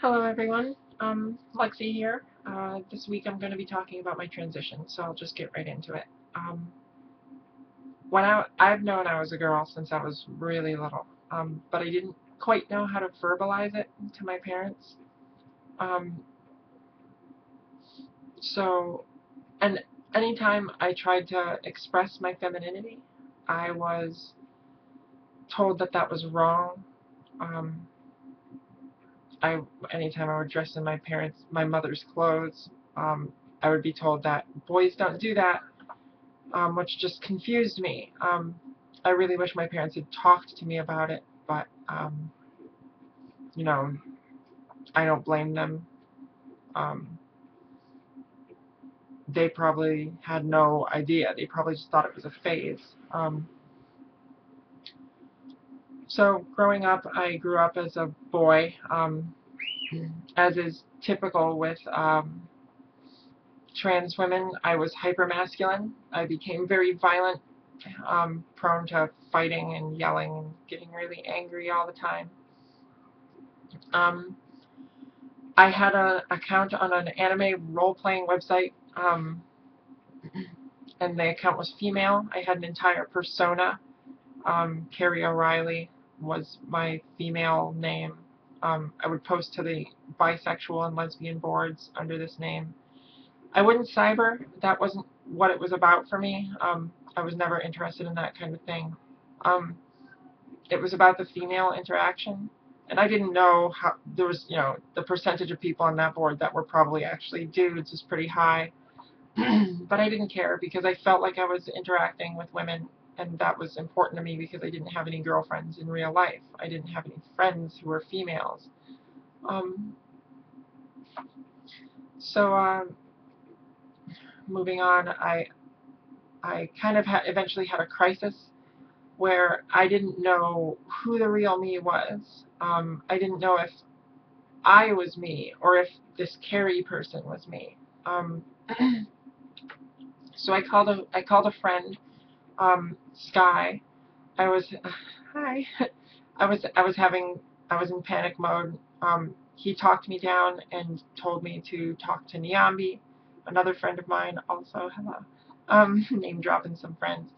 Hello everyone, Lexi here. This week I'm going to be talking about my transition, so I'll just get right into it. I've known I was a girl since I was really little, but I didn't quite know how to verbalize it to my parents. Um, so, and anytime I tried to express my femininity, I was told that that was wrong. Um, I Anytime I would dress in my mother's clothes, I would be told that boys don't do that, which just confused me. I really wish my parents had talked to me about it, but you know, I don't blame them. Um, they probably had no idea. They probably just thought it was a phase. So growing up, I grew up as a boy, as is typical with trans women. I was hypermasculine. I became very violent, prone to fighting and yelling and getting really angry all the time. Um, I had an account on an anime role-playing website, and the account was female. I had an entire persona. Carrie O'Reilly was my female name. I would post to the bisexual and lesbian boards under this name. I wouldn't cyber. That wasn't what it was about for me. I was never interested in that kind of thing. Um, it was about the female interaction, and I didn't know how there was, the percentage of people on that board that were probably actually dudes is pretty high. But I didn't care because I felt like I was interacting with women, and that was important to me because I didn't have any girlfriends in real life. I didn't have any friends who were females. Um, so moving on, I kind of eventually had a crisis where I didn't know who the real me was. I didn't know if I was me or if this Carrie person was me. Um, so I called a friend, Sky. I was hi. I was in panic mode. He talked me down and told me to talk to Nyambi, another friend of mine. Also, hello. Name dropping some friends.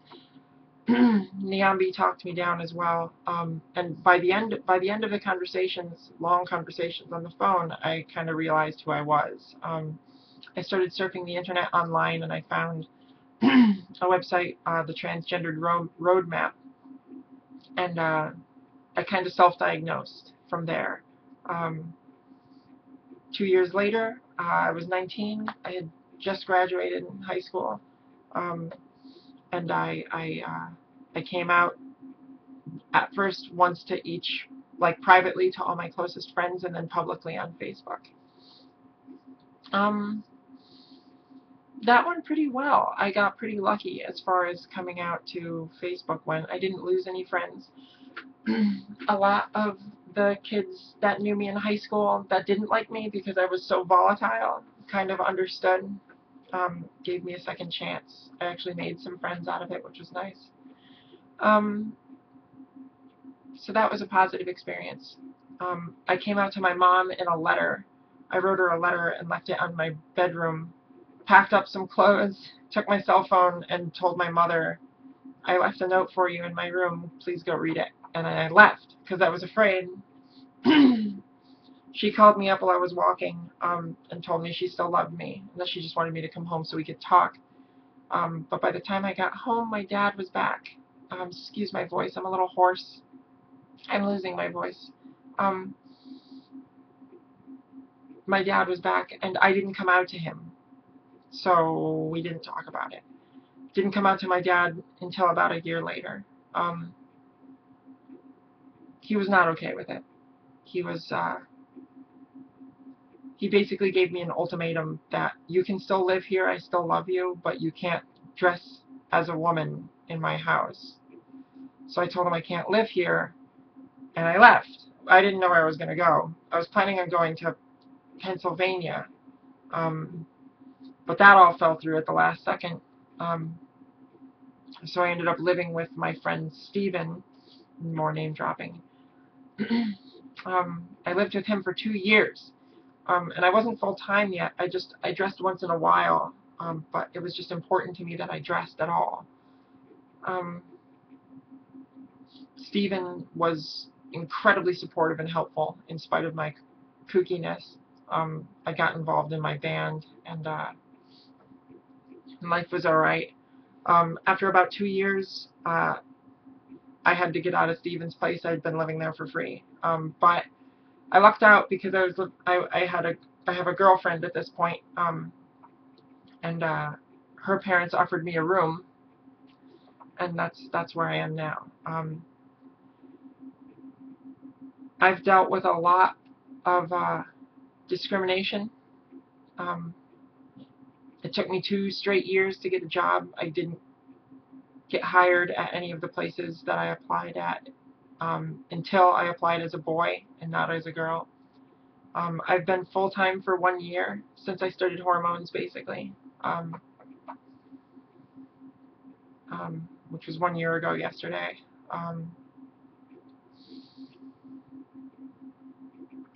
Nyambi talked me down as well. And by the end of the conversations, long conversations on the phone, I kind of realized who I was. I started surfing the internet online, and I found a website, the Transgendered Roadmap, and I kind of self-diagnosed from there. Um, 2 years later, I was 19. I had just graduated in high school, and I came out at first once to each, like privately to all my closest friends, and then publicly on Facebook. Um, that went pretty well. I got pretty lucky as far as coming out to Facebook went. I didn't lose any friends. A lot of the kids that knew me in high school that didn't like me because I was so volatile kind of understood, gave me a second chance. I actually made some friends out of it, which was nice. Um, so that was a positive experience. I came out to my mom in a letter. I wrote her a letter and left it on my bedroom, packed up some clothes, took my cell phone, and told my mother, I left a note for you in my room. Please go read it. And I left because I was afraid. She called me up while I was walking, and told me she still loved me and that she just wanted me to come home so we could talk. But by the time I got home, my dad was back. Excuse my voice. I'm a little hoarse. I'm losing my voice. Um, my dad was back, and I didn't come out to him, so we didn't talk about it. Didn't come out to my dad until about a year later. Um, he was not okay with it. He was he basically gave me an ultimatum that you can still live here, I still love you, but you can't dress as a woman in my house. So I told him I can't live here, and I left. I didn't know where I was going to go. I was planning on going to Pennsylvania, um, but that all fell through at the last second. Um, so I ended up living with my friend Steven, more name dropping. I lived with him for 2 years. And I wasn't full-time yet. I dressed once in a while, but it was just important to me that I dressed at all. Stephen was incredibly supportive and helpful in spite of my kookiness. I got involved in my band, and life was all right. After about 2 years, I had to get out of Stephen's place. I'd been living there for free, but I lucked out because I have a girlfriend at this point, and her parents offered me a room, and that's where I am now. I've dealt with a lot of discrimination. It took me 2 straight years to get a job. I didn't get hired at any of the places that I applied at until I applied as a boy and not as a girl. I've been full-time for 1 year since I started hormones, basically, which was 1 year ago yesterday.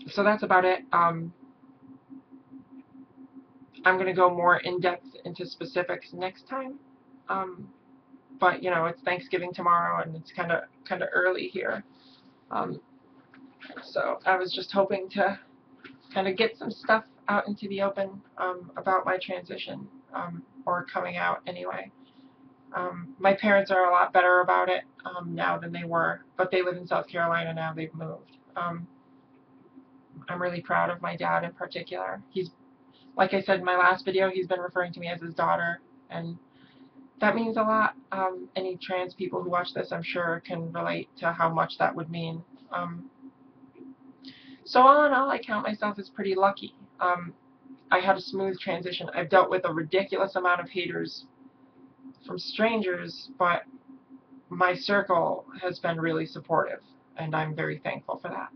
So that's about it. I'm going to go more in-depth into specifics next time. But you know, it's Thanksgiving tomorrow, and it's kind of early here. So I was just hoping to kind of get some stuff out into the open about my transition, or coming out anyway. My parents are a lot better about it now than they were, but they live in South Carolina now. They've moved. I'm really proud of my dad in particular. He's, like I said in my last video, he's been referring to me as his daughter, and that means a lot. Any trans people who watch this, I'm sure, can relate to how much that would mean. So all in all, I count myself as pretty lucky. I had a smooth transition. I've dealt with a ridiculous amount of haters from strangers, but my circle has been really supportive, and I'm very thankful for that.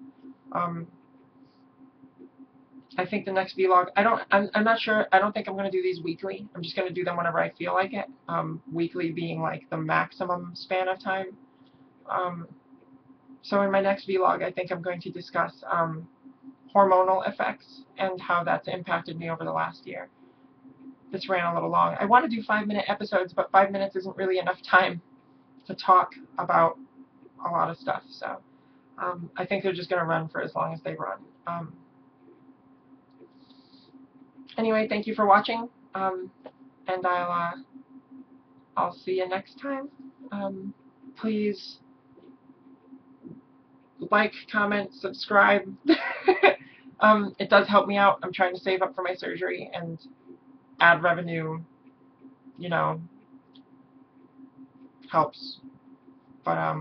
I think the next vlog, I'm not sure, I don't think I'm going to do these weekly. I'm just going to do them whenever I feel like it. Weekly being like the maximum span of time. So in my next vlog, I think I'm going to discuss hormonal effects and how that's impacted me over the last year. This ran a little long. I want to do 5-minute episodes, but 5 minutes isn't really enough time to talk about a lot of stuff. So I think they're just going to run for as long as they run. Anyway, thank you for watching, and I'll see you next time. Please like, comment, subscribe. It does help me out. I'm trying to save up for my surgery, and ad revenue, you know, helps. But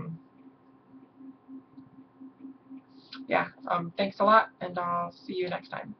yeah, thanks a lot, and I'll see you next time.